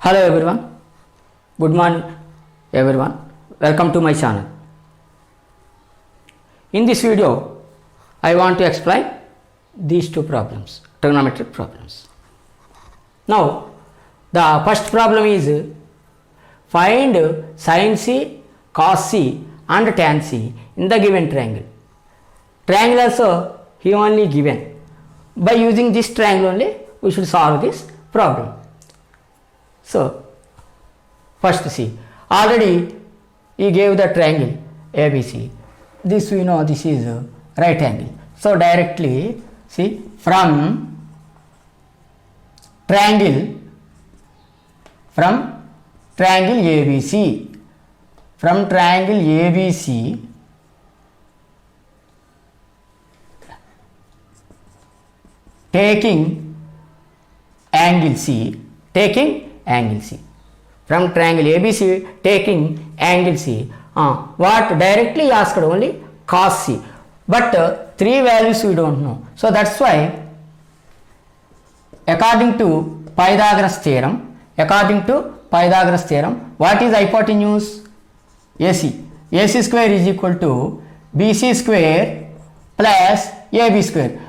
Hello everyone, good morning everyone, welcome to my channel. In this video I want to explain these two problems, trigonometric problems. Now the first problem is find sin C, cos C and tan C in the given triangle. Triangle also he only given. By using this triangle only we should solve this problem. So, first see, already he gave the triangle ABC. This we know this is a right angle. So, directly see from triangle ABC, from triangle ABC taking angle C, from triangle ABC taking angle C, what directly asked only cos C, but three values we don't know. So that's why according to Pythagoras theorem, what is hypotenuse? AC square is equal to BC square plus AB square.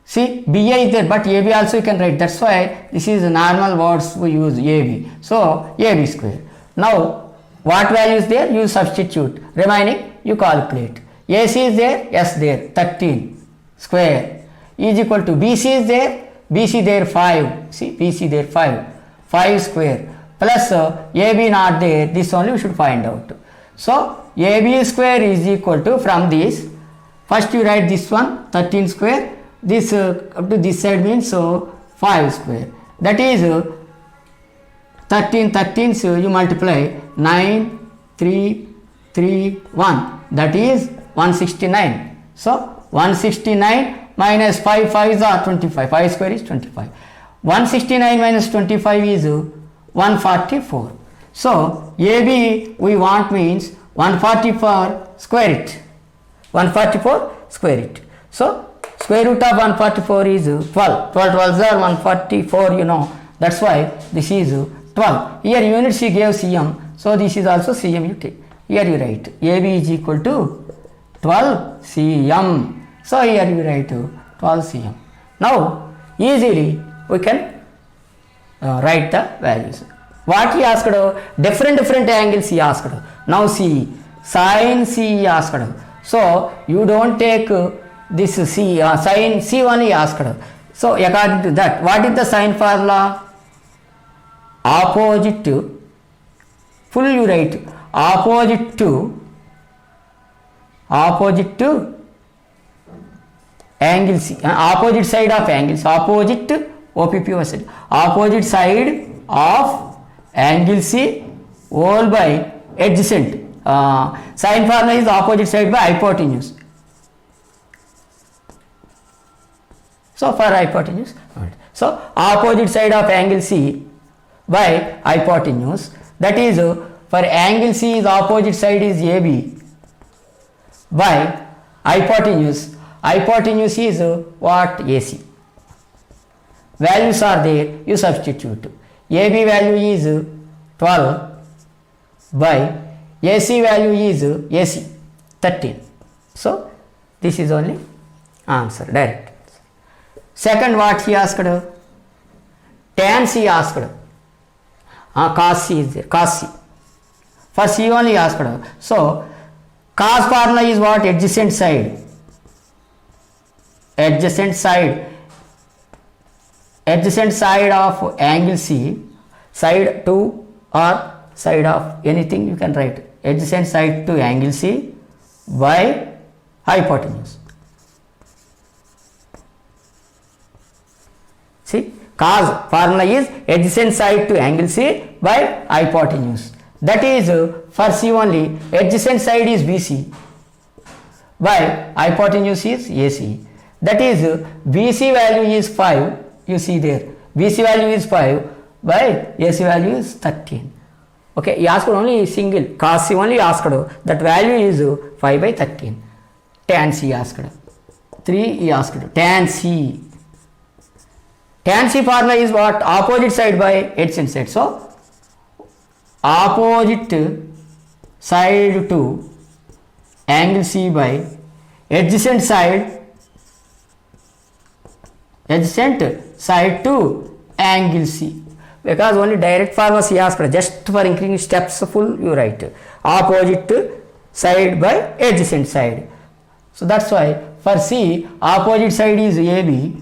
See, BA is there, but AB also you can write. That's why this is normal words we use AB. So, AB square. Now, what value is there? You substitute. Remaining, you calculate. AC is there? Yes, there. 13 square is equal to BC is there? BC there 5. See, BC there 5. 5 square plus AB not there. This only we should find out. So, AB square is equal to, from this, first you write this one, 13 square. This up to this side means 5 square, that is 13, so you multiply 9, 3, 3, 1, that is 169. So 169 minus 5 is 25, 5 square is 25. 169 minus 25 is 144. So AB we want means 144 square it. 144 square it. So square root of 144 is 12. 12 12s are 144, you know. That's why this is 12. Here units he gave cm. So this is also cm you take. Here you write AB is equal to 12 cm. So here you write 12 cm. Now easily we can write the values. What he asked? Different angles he asked. Now see, sin C he asked. So you don't take this C, sin C only asked. So according to that, what is the sin formula? Opposite to, full you write, opposite to angle C, opposite side of angles, opposite OPP side, opposite side of angle C whole by adjacent. Sin formula is opposite side by hypotenuse. So for hypotenuse, so opposite side of angle C by hypotenuse, that is for angle C is opposite side is AB by hypotenuse. Hypotenuse is what? AC. Values are there, you substitute. AB value is 12 by AC value is 13. So this is only answer, direct. Second, what he asked? Tan C asked. Cos C is there. Cos C. For C only asked. So, cos formula is what? Adjacent side. Adjacent side of angle C. Side to or side of anything you can write. Adjacent side to angle C by hypotenuse. See, cos formula is adjacent side to angle C by hypotenuse. That is for C only, adjacent side is BC by hypotenuse is AC. That is BC value is 5, you see there. BC value is 5 by AC value is 13. Okay, he asked only single, cos C only asked, that value is 5 by 13. Tan C asked. 3 he asked, tan C. Tan C formula is what? Opposite side by adjacent side. So opposite side to angle C by adjacent side to angle C. Because only direct formula he asked, just for increasing steps full you write opposite side by adjacent side. So that's why for C opposite side is AB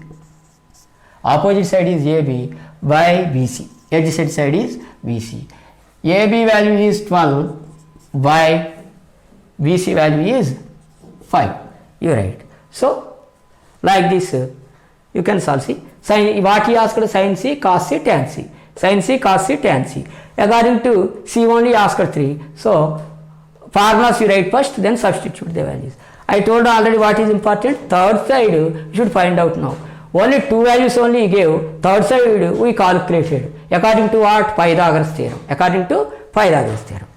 by BC, adjacent side is BC. AB value is 12 by BC value is 5, you write. So like this you can solve. See sin, what he asked, sin C cos C tan C, sin C cos C tan C. According to C only asked 3, so formulas you write first, then substitute the values. I told already what is important, third side you should find out now. Only 2 values only gave, third side we calculated according to what? Pythagoras theorem, according to Pythagoras theorem.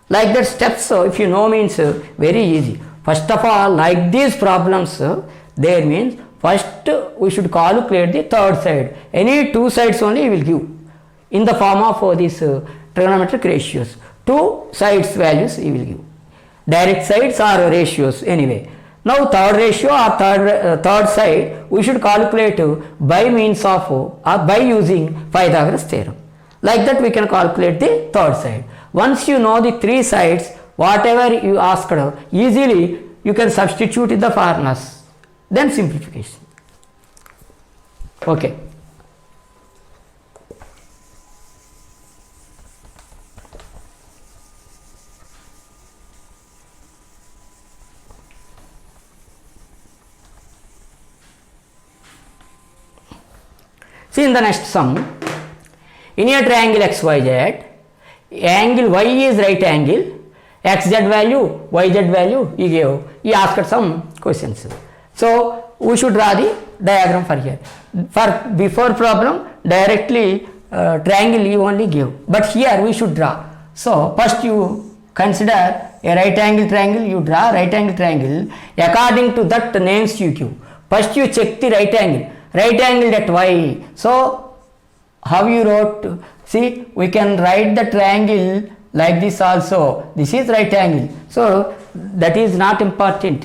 Like that steps, if you know, means very easy. First of all, like these problems, there means first we should calculate the third side. Any 2 sides only will give in the form of these trigonometric ratios. 2 sides values he will give. Direct sides are ratios anyway. Now third ratio or third side we should calculate by means of or by using Pythagoras theorem. Like that we can calculate the third side. Once you know the 3 sides, whatever you asked, easily you can substitute in the formulas. Then simplification. Okay. See in the next sum, in a triangle XYZ, angle Y is right angle, XZ value, YZ value he gave. He asked some questions. So we should draw the diagram for here. For before problem, directly triangle he only gave, but here we should draw. So first you consider a right angle triangle, you draw right angle triangle, according to that names you give. First you check the right angle at Y. So how you wrote? See, we can write the triangle like this also. This is right angle. So that is not important.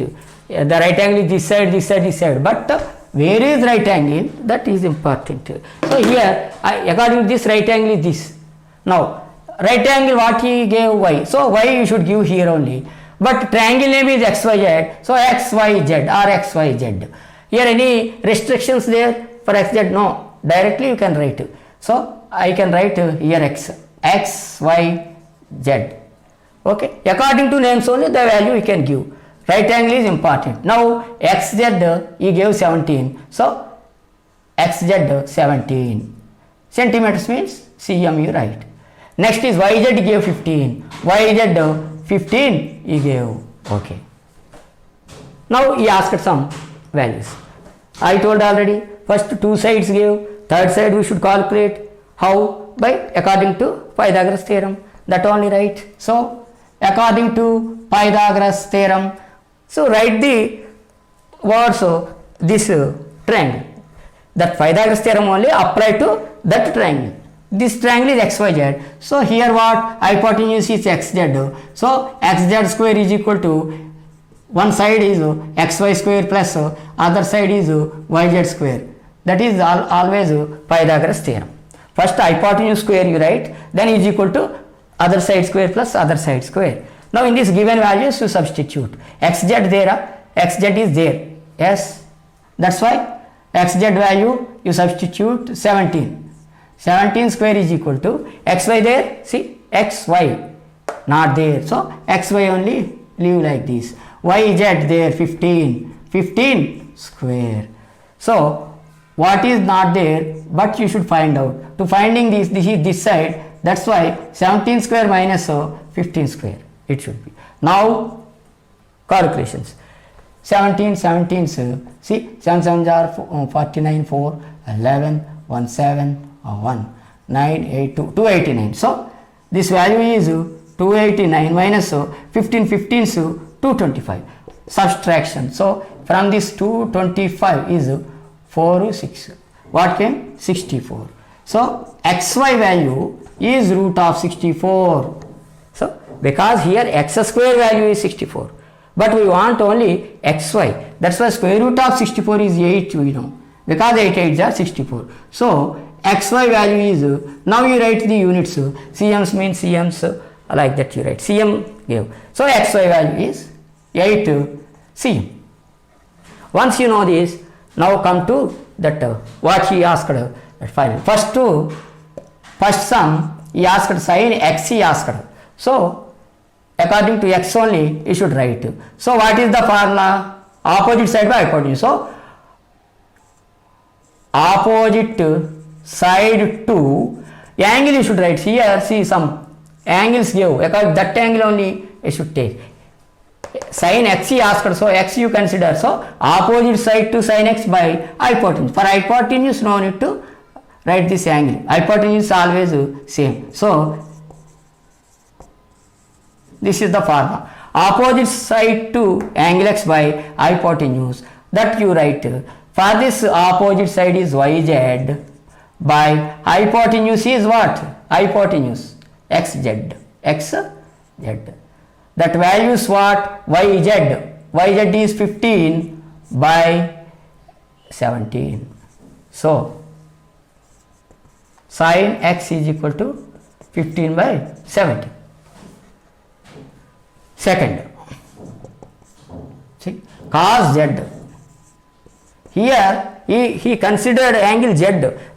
The right angle is this side, this side, this side. But where is right angle? That is important. So here, according to this, right angle is this. Now, right angle what he gave Y. So Y you should give here only. But triangle name is XYZ. So XYZ or XYZ. Here any restrictions there for XZ? No. Directly you can write. So I can write here X, Y, Z. Okay. According to names only the value you can give. Right angle is important. Now XZ he gave 17. So XZ 17. Centimeters means cm you write. Next is YZ he gave 15. YZ 15 he gave. Okay. Now he asked some values. I told already, first 2 sides gave, third side we should calculate. How? By according to Pythagoras theorem. That only right. So according to Pythagoras theorem, so write the words this triangle. That Pythagoras theorem only apply to that triangle. This triangle is XYZ. So here what? Hypotenuse is XZ. So XZ square is equal to, one side is XY square plus other side is YZ square. That is always Pythagoras theorem. First hypotenuse square you write, then is equal to other side square plus other side square. Now in this given values you substitute. XZ there, XZ is there. Yes, that's why XZ value you substitute 17. 17 square is equal to XY there, see XY not there. So XY only leave like this. YZ there 15 square. So what is not there, but you should find out. To finding this is this side, that's why 17 square minus 15 square it should be. Now calculations. 17 see 7 7 are 49, 4 11 1 7 1 9 8 2 289. So this value is 289 minus 15 is 225. Subtraction. So from this 225 is 4 6. What came? 64. So XY value is root of 64. So because here x square value is 64, but we want only xy, that's why square root of 64 is 8, we know, because 8 8s are 64. So xy value is, now you write the units, cms means cms, like that you write, cm give. So xy value is 8 cm. Once you know this, now come to that what he asked at final. First sum he asked sin x, he asked. So according to x only you should write. So what is the formula? Opposite side by hypotenuse. So opposite side to angle you should write. Here see some angles give, because that angle only you should take. Sin x he asked, so x you consider, so opposite side to sin x by hypotenuse. For hypotenuse no need to write this angle, hypotenuse is always same. So this is the formula, opposite side to angle x by hypotenuse, that you write. For this opposite side is yz by hypotenuse is what? Hypotenuse xz. That value is what? yz is 15 by 17. So sin x is equal to 15 by 17. Second, see, cos z. Here he considered angle z,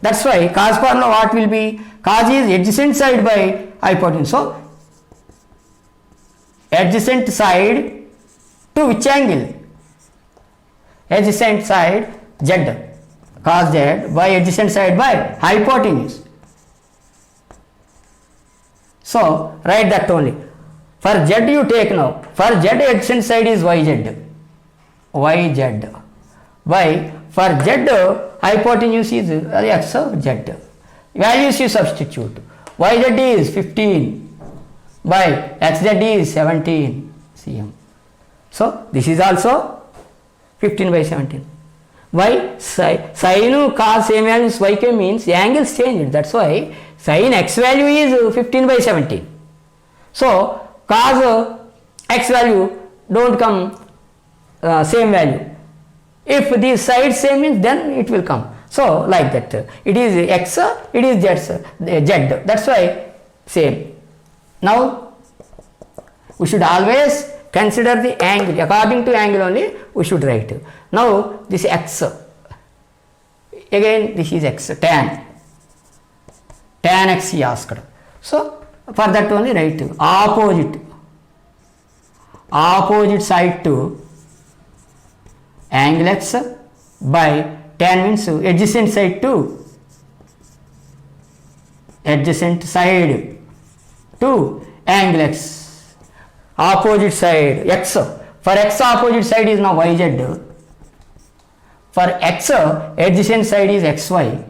that's why cos formula what will be? Cos is adjacent side by hypotenuse. So adjacent side to which angle? Adjacent side z, cos z by adjacent side by hypotenuse. So write that only. For z you take now, for z adjacent side is yz by, for z hypotenuse is x of z. Values you substitute. Yz is 15 by xz is 17 cm. So this is also 15 by 17. Why? Sin cos same values yk means angles changed, that's why sin x value is 15 by 17. So cos x value don't come same value. If these sides same means then it will come. So like that, it is x, it is z, that's why same. Now we should always consider the angle, according to angle only we should write. Now this x, again this is x, tan x he asked. So for that only write opposite side to angle x by tan means adjacent side to angle x, opposite side x. For x opposite side is now yz. For x adjacent side is xy.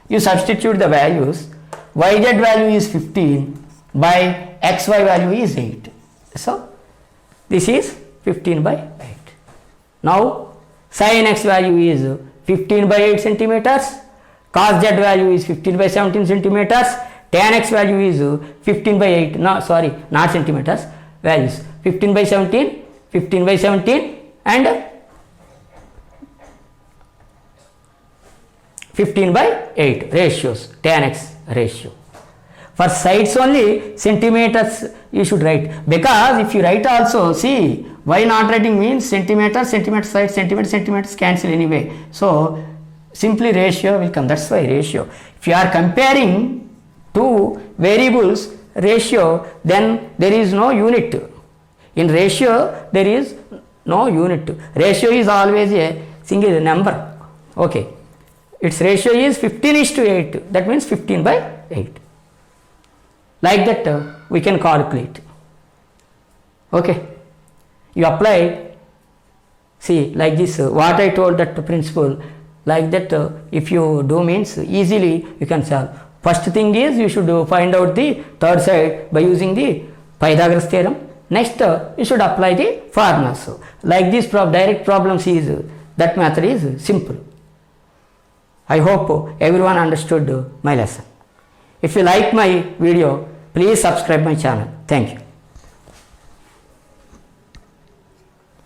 You substitute the values. Yz value is 15 by xy value is 8. So this is 15 by 8. Now sin x value is 15 by 8 centimeters, cos z value is 15 by 17 centimeters, tan x value is 15 by 8, not centimeters, values 15 by 17, 15 by 17 and 15 by 8 ratios, tan x ratio. For sides only centimeters you should write, because if you write also, see, why not writing means centimeters side, centimeters cancel anyway. So simply ratio will come, that's why ratio. If you are comparing two variables ratio, then there is no unit. In ratio there is no unit. Ratio is always a single number. Okay. Its ratio is 15:8. That means 15 by 8. Like that we can calculate. Okay. You apply, see, like this, what I told, that principle, like that if you do means easily you can solve. First thing is you should find out the third side by using the Pythagoras theorem. Next you should apply the formulas. Like this direct problems is, that method is simple. I hope everyone understood my lesson. If you like my video, please subscribe my channel. Thank you.